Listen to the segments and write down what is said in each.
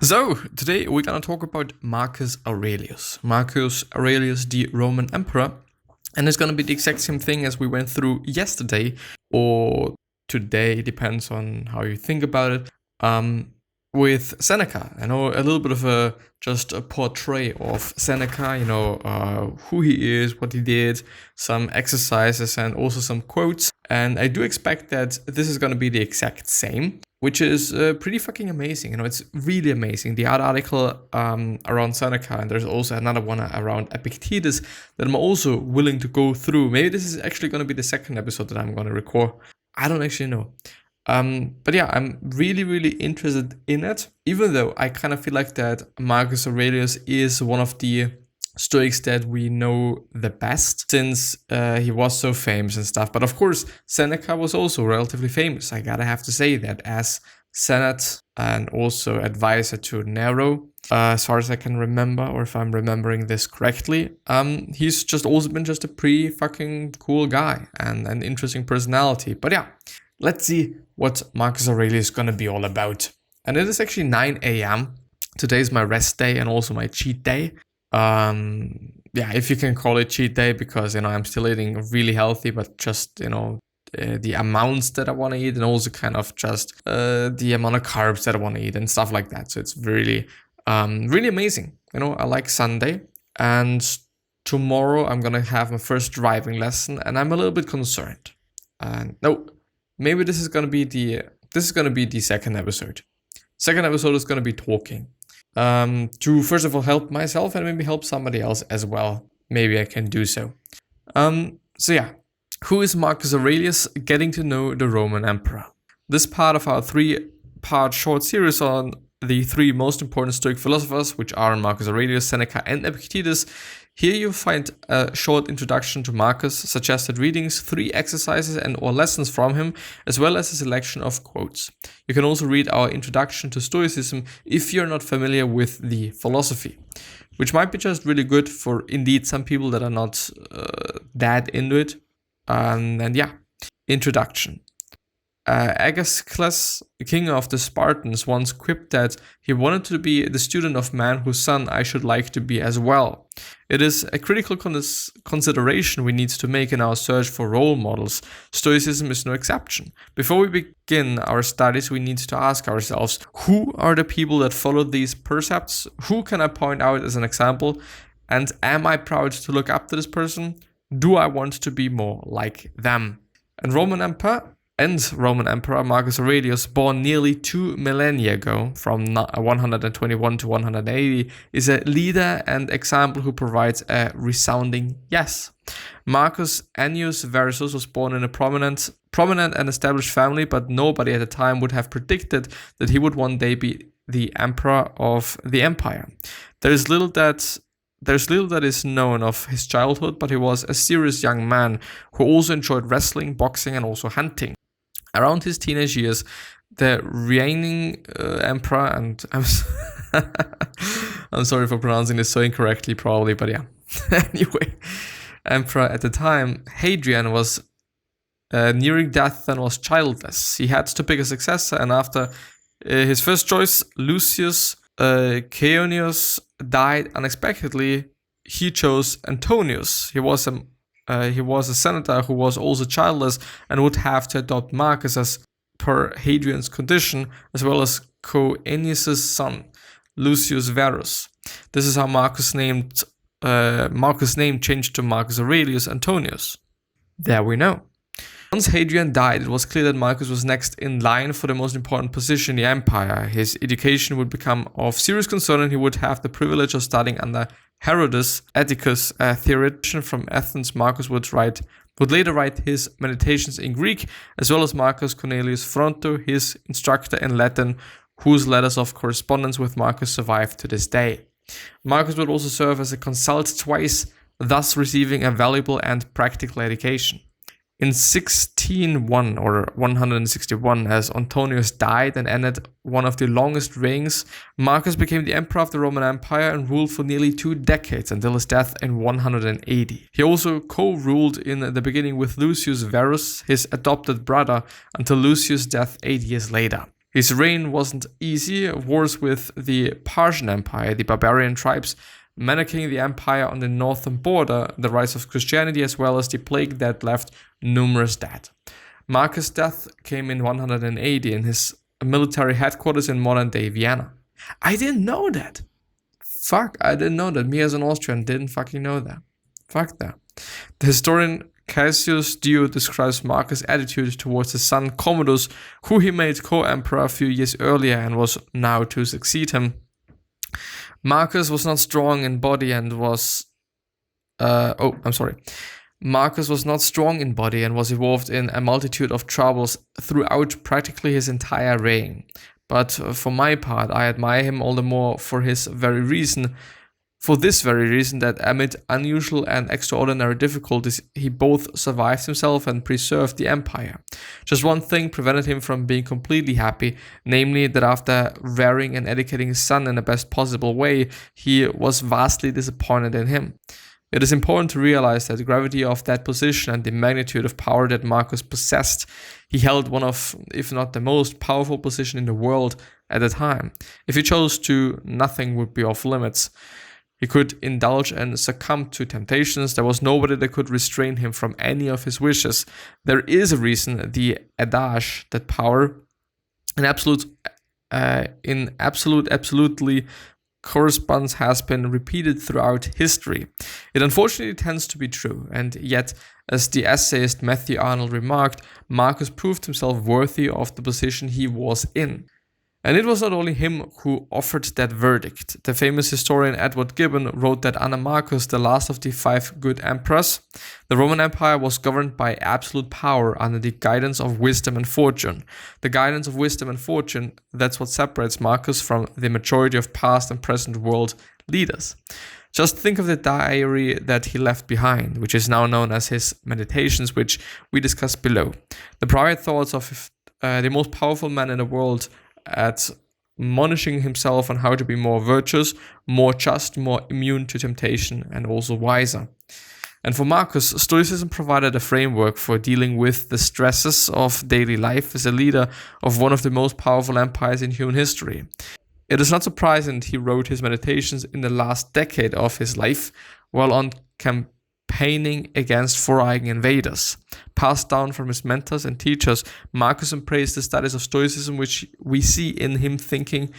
So, today we're gonna talk about Marcus Aurelius. Marcus Aurelius, the Roman emperor. And it's gonna be the exact same thing as we went through yesterday or today, depends on how you think about it, with Seneca. I know a little bit of just a portrait of Seneca, who he is, what he did, some exercises, and also some quotes. And I do expect that this is gonna be the exact same, which is pretty fucking amazing. It's really amazing. The other article around Seneca, and there's also another one around Epictetus that I'm also willing to go through. Maybe this is actually going to be the second episode that I'm going to record. I don't actually know. But yeah, I'm really, really interested in it, even though I kind of feel like that Marcus Aurelius is one of the Stoics that we know the best, since he was so famous and stuff. But of course, Seneca was also relatively famous. I gotta have to say that, as Senate and also advisor to Nero, as far as I can remember, or if I'm remembering this correctly. He's just also been just a pretty fucking cool guy and an interesting personality. But yeah, let's see what Marcus Aurelius is gonna be all about. And it is actually 9 a.m. Today is my rest day and also my cheat day. If you can call it cheat day, because I'm still eating really healthy, but just the amounts that I want to eat, and also kind of just the amount of carbs that I want to eat and stuff like that. So it's really really amazing. I like Sunday, and tomorrow I'm gonna have my first driving lesson, and I'm a little bit concerned. And no, maybe this is gonna be the second episode. Second episode is gonna be talking. To first of all help myself and maybe help somebody else as well. Maybe I can do so. Who is Marcus Aurelius? Getting to know the Roman emperor. This part of our 3-part short series on the 3 most important Stoic philosophers, which are Marcus Aurelius, Seneca, and Epictetus. Here you'll find a short introduction to Marcus, suggested readings, 3 exercises and or lessons from him, as well as a selection of quotes. You can also read our introduction to Stoicism if you're not familiar with the philosophy, which might be just really good for indeed some people that are not that into it. Introduction. Agesilaus, king of the Spartans, once quipped that he wanted to be the student of man whose son I should like to be as well. It is a critical consideration we need to make in our search for role models. Stoicism is no exception. Before we begin our studies, we need to ask ourselves, who are the people that follow these precepts? Who can I point out as an example? And am I proud to look up to this person? Do I want to be more like them? And Roman Emperor Marcus Aurelius, born nearly 2 millennia ago, from 121 to 180, is a leader and example who provides a resounding yes. Marcus Annius Verus was born in a prominent and established family, but nobody at the time would have predicted that he would one day be the emperor of the empire. There's little that is known of his childhood, but he was a serious young man who also enjoyed wrestling, boxing, and also hunting. Around his teenage years, the reigning emperor, and I'm sorry for pronouncing this so incorrectly probably, but yeah. Anyway, emperor at the time, Hadrian, was nearing death and was childless. He had to pick a successor, and after his first choice, Lucius Caeonius, died unexpectedly, he chose Antonius. He was a senator who was also childless and would have to adopt Marcus as per Hadrian's condition, as well as Caeonius' son, Lucius Verus. This is how Marcus' name changed to Marcus Aurelius Antonius. There we know. Once Hadrian died, it was clear that Marcus was next in line for the most important position in the empire. His education would become of serious concern, and he would have the privilege of studying under Herodotus Atticus, a theoretician from Athens. Marcus would later write his meditations in Greek, as well as Marcus Cornelius Fronto, his instructor in Latin, whose letters of correspondence with Marcus survive to this day. Marcus would also serve as a consul twice, thus receiving a valuable and practical education. In 161, as Antonius died and ended one of the longest reigns, Marcus became the emperor of the Roman Empire and ruled for nearly 2 decades until his death in 180. He also co-ruled in the beginning with Lucius Verus, his adopted brother, until Lucius' death 8 years later. His reign wasn't easy. Wars with the Persian Empire, the barbarian tribes menacing the empire on the northern border, the rise of Christianity, as well as the plague that left numerous dead. Marcus' death came in 180 in his military headquarters in modern-day Vienna. I didn't know that. Fuck, I didn't know that. Me as an Austrian didn't fucking know that. Fuck that. The historian Cassius Dio describes Marcus' attitude towards his son Commodus, who he made co-emperor a few years earlier and was now to succeed him. Marcus was not strong in body and was... Marcus was not strong in body and was involved in a multitude of troubles throughout practically his entire reign. But for my part, I admire him all the more for this very reason that amid unusual and extraordinary difficulties, he both survived himself and preserved the empire. Just one thing prevented him from being completely happy, namely that after rearing and educating his son in the best possible way, he was vastly disappointed in him. It is important to realize that the gravity of that position and the magnitude of power that Marcus possessed, he held one of, if not the most powerful position in the world at the time. If he chose to, nothing would be off limits. He could indulge and succumb to temptations. There was nobody that could restrain him from any of his wishes. There is a reason, the adage, that power absolutely corresponds has been repeated throughout history. It unfortunately tends to be true, and yet, as the essayist Matthew Arnold remarked, Marcus proved himself worthy of the position he was in. And it was not only him who offered that verdict. The famous historian Edward Gibbon wrote that under Marcus, the last of the 5 good emperors, the Roman Empire was governed by absolute power under the guidance of wisdom and fortune. The guidance of wisdom and fortune, that's what separates Marcus from the majority of past and present world leaders. Just think of the diary that he left behind, which is now known as his Meditations, which we discussed below. The private thoughts of the most powerful man in the world, admonishing himself on how to be more virtuous, more just, more immune to temptation, and also wiser. And for Marcus, Stoicism provided a framework for dealing with the stresses of daily life as a leader of one of the most powerful empires in human history. It is not surprising he wrote his Meditations in the last decade of his life, while on campaigning against foreign invaders. Passed down from his mentors and teachers, Marcus embraced the studies of Stoicism, which we see in him thanking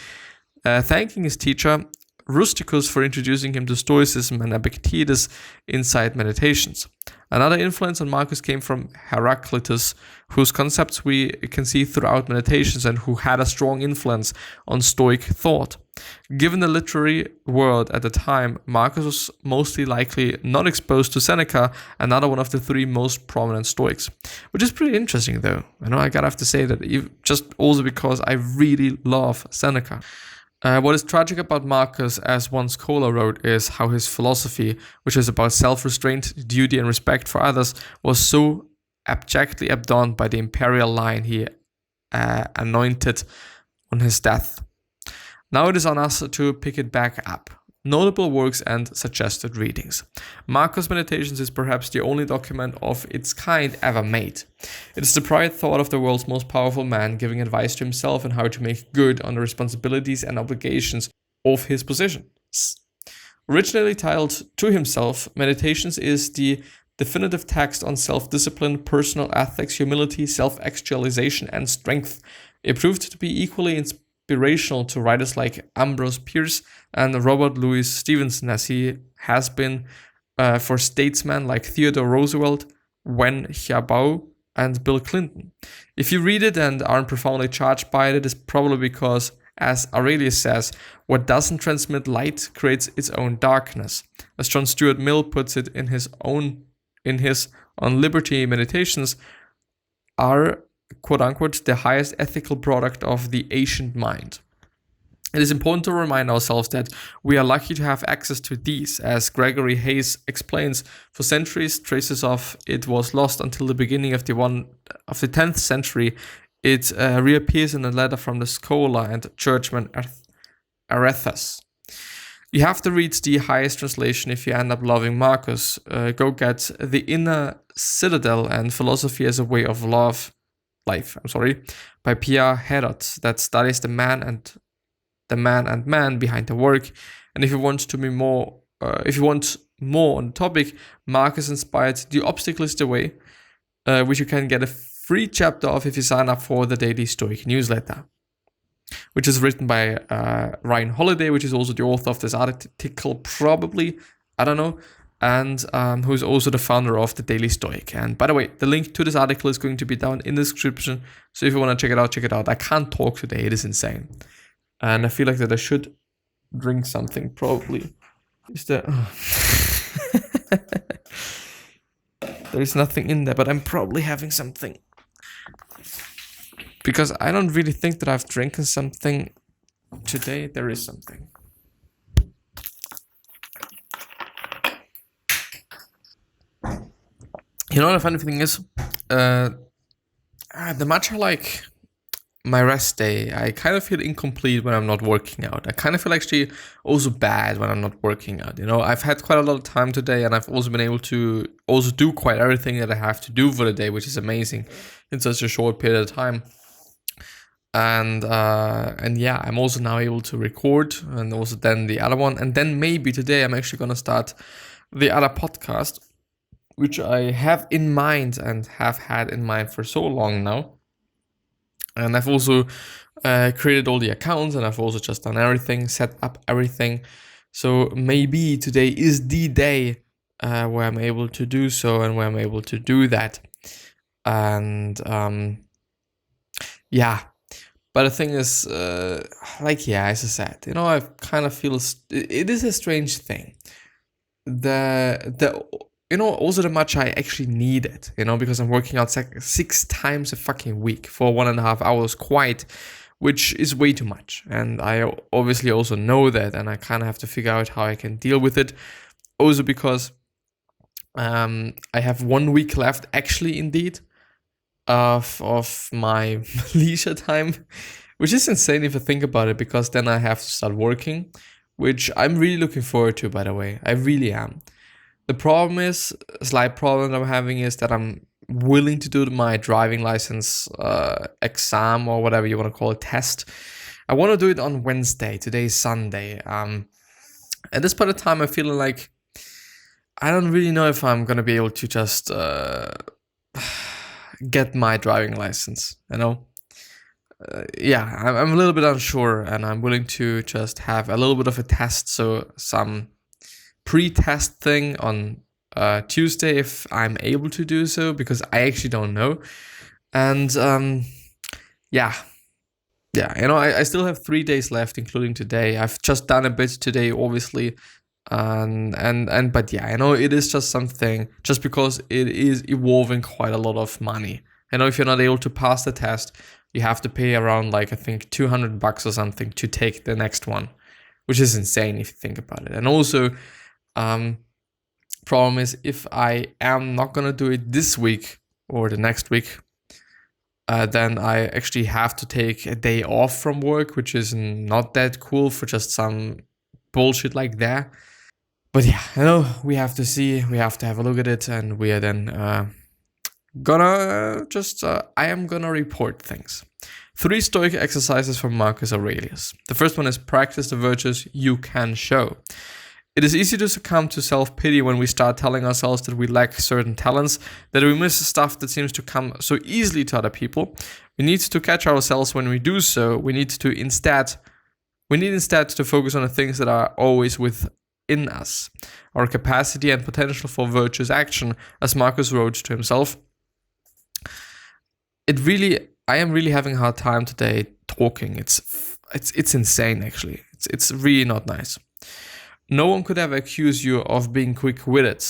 his teacher Rusticus for introducing him to Stoicism and Epictetus inside Meditations. Another influence on Marcus came from Heraclitus, whose concepts we can see throughout Meditations and who had a strong influence on Stoic thought. Given the literary world at the time, Marcus was mostly likely not exposed to Seneca, another one of the 3 most prominent Stoics. Which is pretty interesting though. I know I gotta have to say that, just also because I really love Seneca. What is tragic about Marcus, as one scholar wrote, is how his philosophy, which is about self-restraint, duty, and respect for others, was so abjectly abandoned by the imperial line he anointed on his death. Now it is on us to pick it back up. Notable works and suggested readings. Marcus' Meditations is perhaps the only document of its kind ever made. It is the private thought of the world's most powerful man giving advice to himself on how to make good on the responsibilities and obligations of his positions. Originally titled To Himself, Meditations is the definitive text on self-discipline, personal ethics, humility, self-actualization, and strength. It proved to be equally inspirational to writers like Ambrose Bierce and Robert Louis Stevenson, as he has been for statesmen like Theodore Roosevelt, Wen Xiaobao, and Bill Clinton. If you read it and aren't profoundly charged by it, it is probably because, as Aurelius says, what doesn't transmit light creates its own darkness. As John Stuart Mill puts it in his On Liberty Meditations, are quote-unquote the highest ethical product of the ancient mind. It is important to remind ourselves that we are lucky to have access to these. As Gregory Hayes explains, for centuries traces of it was lost until the beginning of the 10th century. It reappears in a letter from the scholar and churchman Arethus. You have to read the highest translation if you end up loving Marcus. Go get The Inner Citadel and Philosophy as a Way of Love by Pierre Herot, that studies the man and man behind the work. And if you want more on the topic, Marcus inspired The Obstacle is the Way, which you can get a free chapter of if you sign up for the daily Stoic newsletter, which is written by Ryan Holiday, which is also the author of this article, probably, I don't know, and who's also the founder of the Daily Stoic. And by the way, the link to this article is going to be down in the description, so if you want to check it out. I can't talk today, it is insane. And I feel like that I should drink something, probably. Is there... There is nothing in there, but I'm probably having something. Because I don't really think that I've drinking something today. There is something. You know what the funny thing is? The matcha, like my rest day, I kind of feel incomplete when I'm not working out. I kind of feel actually also bad when I'm not working out. You know, I've had quite a lot of time today, and I've also been able to also do quite everything that I have to do for the day, which is amazing in such a short period of time. And yeah, I'm also now able to record, and also then the other one, and then maybe today I'm actually gonna start the other podcast, which I have in mind and have had in mind for so long now. And I've also created all the accounts, and I've also just done everything, set up everything. So maybe today is the day where I'm able to do so, and where I'm able to do that. And yeah. But the thing is, as I said, you know, I kind of feel it is a strange thing. Also the matcha I actually need it, you know, because I'm working out 6 times a fucking week for 1.5 hours which is way too much. And I obviously also know that, and I kind of have to figure out how I can deal with it. Also because I have 1 week left, actually, indeed, of my leisure time, which is insane if you think about it, because then I have to start working, which I'm really looking forward to, by the way. I really am. The problem is, a slight problem that I'm having is that I'm willing to do my driving license exam, or whatever you want to call it, test. I want to do it on Wednesday. Today is Sunday. At this point of time, I'm feeling like I don't really know if I'm going to be able to just get my driving license, you know? I'm a little bit unsure, and I'm willing to just have a little bit of a test, so some pre-test thing on Tuesday if I'm able to do so, because I actually don't know. And you know, I still have 3 days left, including today. I've just done a bit today, obviously, but yeah, I know it is just something, just because it is evolving quite a lot of money. I know if you're not able to pass the test, you have to pay around, like, I think $200 or something to take the next one, which is insane if you think about it. And also, problem is, if I am not gonna do it this week or the next week, then I actually have to take a day off from work, which is not that cool for just some bullshit like that. But yeah, I know we have to see, we have to have a look at it, and we are then I am gonna report things. 3 Stoic exercises from Marcus Aurelius. The first one is practice the virtues you can show. It is easy to succumb to self-pity when we start telling ourselves that we lack certain talents, that we miss stuff that seems to come so easily to other people. We need to catch ourselves when we do so. We need instead to focus on the things that are always within us, our capacity and potential for virtuous action, as Marcus wrote to himself. I am really having a hard time today talking. It's insane, actually. It's really not nice. No one could ever accuse you of being quick-witted.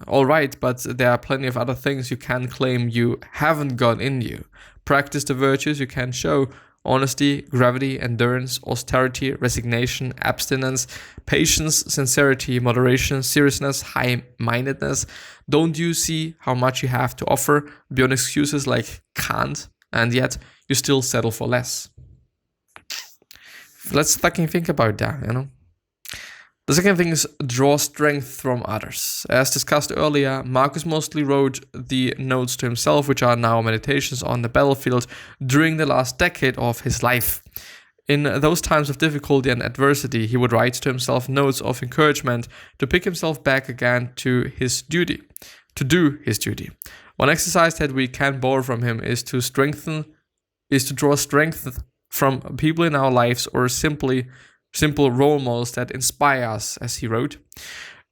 All right, but there are plenty of other things you can claim you haven't got in you. Practice the virtues you can show: honesty, gravity, endurance, austerity, resignation, abstinence, patience, sincerity, moderation, seriousness, high-mindedness. Don't you see how much you have to offer beyond excuses like can't, and yet you still settle for less? Let's fucking think about that, you know? The second thing is draw strength from others. As discussed earlier, Marcus mostly wrote the notes to himself, which are now meditations on the battlefield, during the last decade of his life. In those times of difficulty and adversity, he would write to himself notes of encouragement to pick himself back again to his duty, to do his duty. One exercise that we can borrow from him is to draw strength from people in our lives, or simple role models that inspire us, as he wrote.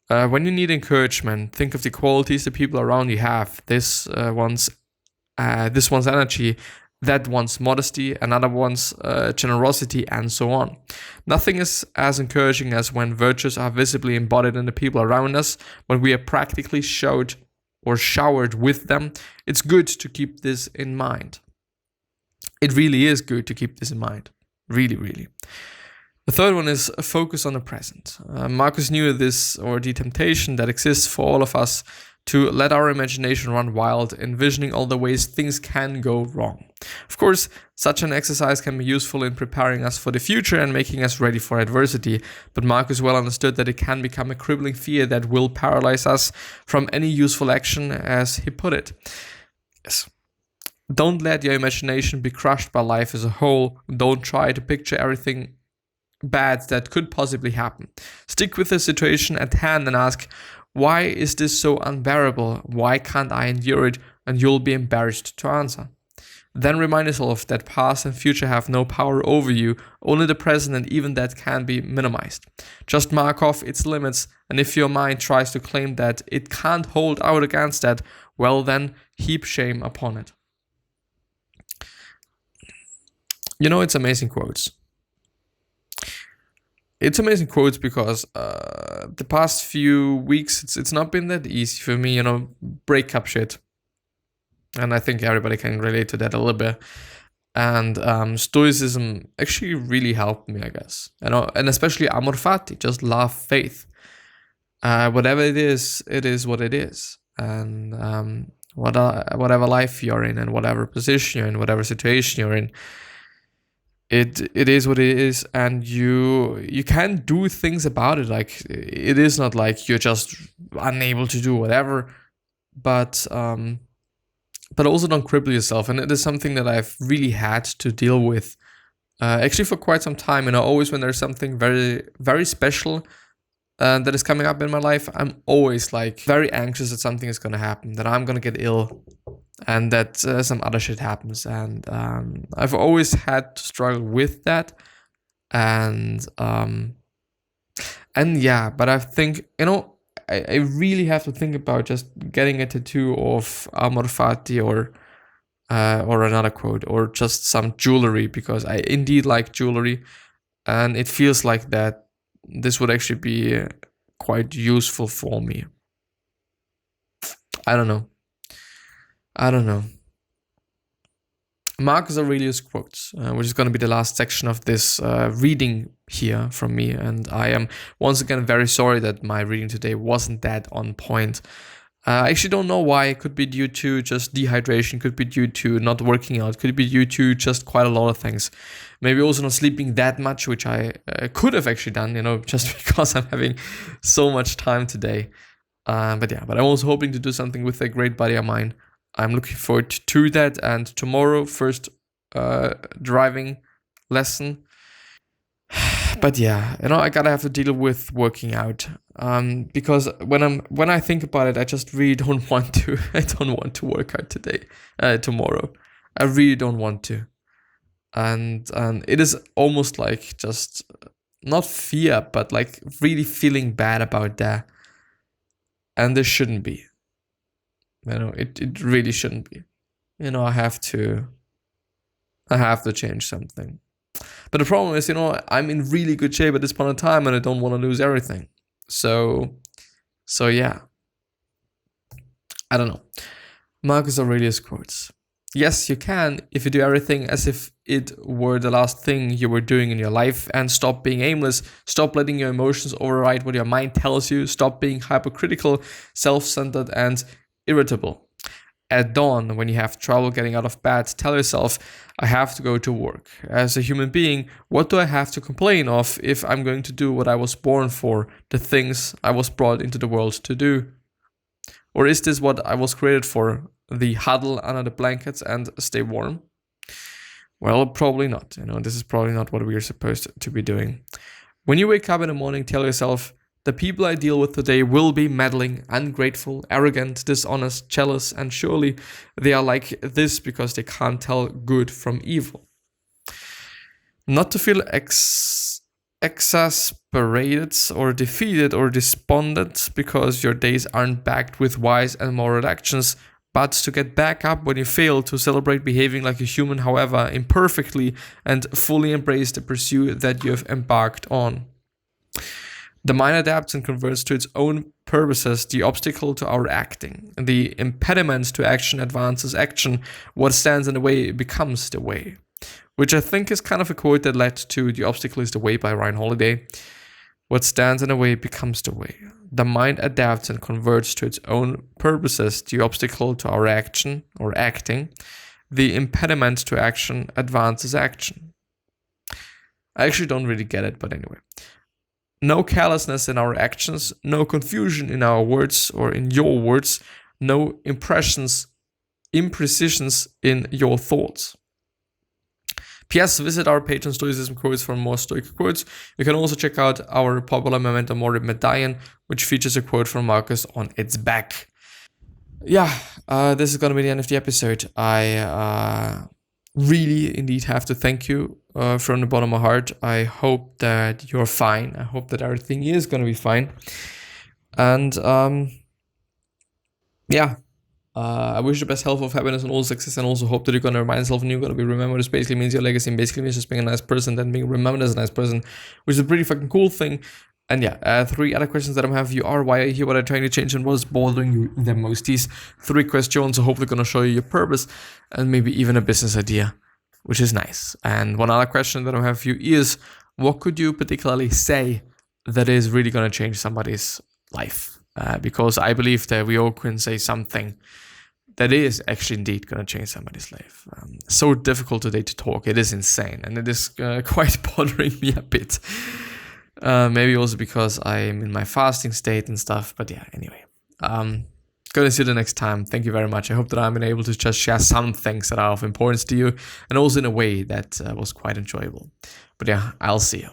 When you need encouragement, think of the qualities the people around you have. This one's energy, that one's modesty, another one's generosity, and so on. Nothing is as encouraging as when virtues are visibly embodied in the people around us, when we are practically showered with them. It's good to keep this in mind. It really is good to keep this in mind. Really, really. The third one is focus on the present. Marcus knew this, or the temptation that exists for all of us, to let our imagination run wild, envisioning all the ways things can go wrong. Of course, such an exercise can be useful in preparing us for the future and making us ready for adversity, but Marcus well understood that it can become a crippling fear that will paralyze us from any useful action, as he put it. Yes. Don't let your imagination be crushed by life as a whole. Don't try to picture everything bad that could possibly happen. Stick with the situation at hand and ask, why is this so unbearable? Why can't I endure it? And you'll be embarrassed to answer. Then remind yourself that past and future have no power over you, only the present, and even that can be minimized. Just mark off its limits, and if your mind tries to claim that it can't hold out against that, well then, heap shame upon it. It's amazing quotes. It's amazing quotes because the past few weeks, it's not been that easy for me, breakup shit. And I think everybody can relate to that a little bit. And Stoicism actually really helped me, I guess. And especially amor fati, just love, faith. Whatever it is what it is. And whatever life you're in, and whatever position you're in, whatever situation you're in, it is what it is, and you can do things about it. Like, it is not like you're just unable to do whatever, but also don't cripple yourself. And it is something that I've really had to deal with actually for quite some time. Always when there's something very, very special that is coming up in my life, I'm always like very anxious that something is going to happen, that I'm going to get ill, and that some other shit happens. And I've always had to struggle with that. And yeah, but I think, I really have to think about just getting a tattoo of amor fati or another quote, or just some jewelry, because I indeed like jewelry, and it feels like that this would actually be quite useful for me. I don't know. Marcus Aurelius quotes, which is going to be the last section of this reading here from me. And I am once again very sorry that my reading today wasn't that on point. I actually don't know why. It could be due to just dehydration, could be due to not working out, could be due to just quite a lot of things. Maybe also not sleeping that much, which I could have actually done, just because I'm having so much time today. But I'm also hoping to do something with a great buddy of mine. I'm looking forward to that. And tomorrow, first driving lesson. But I gotta have to deal with working out. Because when I think about it, I just really don't want to. I don't want to work out tomorrow. I really don't want to. And it is almost like just not fear, but like really feeling bad about that. And there shouldn't be. It really shouldn't be. I have to change something. But the problem is, I'm in really good shape at this point in time, and I don't want to lose everything. So yeah. I don't know. Marcus Aurelius quotes. Yes, you can, if you do everything as if it were the last thing you were doing in your life, and stop being aimless, stop letting your emotions override what your mind tells you, stop being hypercritical, self-centered, and irritable. At dawn, when you have trouble getting out of bed, tell yourself, I have to go to work. As a human being, what do I have to complain of if I'm going to do what I was born for, the things I was brought into the world to do? Or is this what I was created for, the huddle under the blankets and stay warm? Well, probably not. This is probably not what we are supposed to be doing. When you wake up in the morning, tell yourself, the people I deal with today will be meddling, ungrateful, arrogant, dishonest, jealous, and surely they are like this because they can't tell good from evil. Not to feel exasperated or defeated or despondent because your days aren't backed with wise and moral actions, but to get back up when you fail, to celebrate behaving like a human, however imperfectly, and fully embrace the pursuit that you have embarked on. The mind adapts and converts to its own purposes the obstacle to our acting. The impediment to action advances action. What stands in the way becomes the way. Which I think is kind of a quote that led to The Obstacle is the Way by Ryan Holiday. What stands in the way becomes the way. The mind adapts and converts to its own purposes the obstacle to our action or acting. The impediment to action advances action. I actually don't really get it, but anyway. No carelessness in our actions, no confusion in our words or in your words, no imprecisions in your thoughts. P.S. Visit our page on Stoicism Quotes for more Stoic quotes. You can also check out our popular Memento Mori medallion, which features a quote from Marcus on its back. Yeah, this is going to be the end of the episode. I really indeed have to thank you from the bottom of my heart. I hope that you're fine. I hope that everything is going to be fine. And I wish you the best health, of happiness, and all success, and also hope that you're going to remind yourself and you're going to be remembered. This basically means your legacy, and basically means just being a nice person, then being remembered as a nice person, which is a pretty fucking cool thing. And yeah, 3 other questions that I have you are, why are you here, what are you trying to change, and what's bothering you the most? These 3 questions are hopefully going to show you your purpose and maybe even a business idea, which is nice. And one other question that I have for you is, what could you particularly say that is really going to change somebody's life? Because I believe that we all can say something that is actually indeed going to change somebody's life. So difficult today to talk. It is insane. And it is quite bothering me a bit. Maybe also because I'm in my fasting state and stuff. But yeah, anyway. Gonna see you the next time. Thank you very much. I hope that I've been able to just share some things that are of importance to you. And also in a way that was quite enjoyable. But yeah, I'll see you.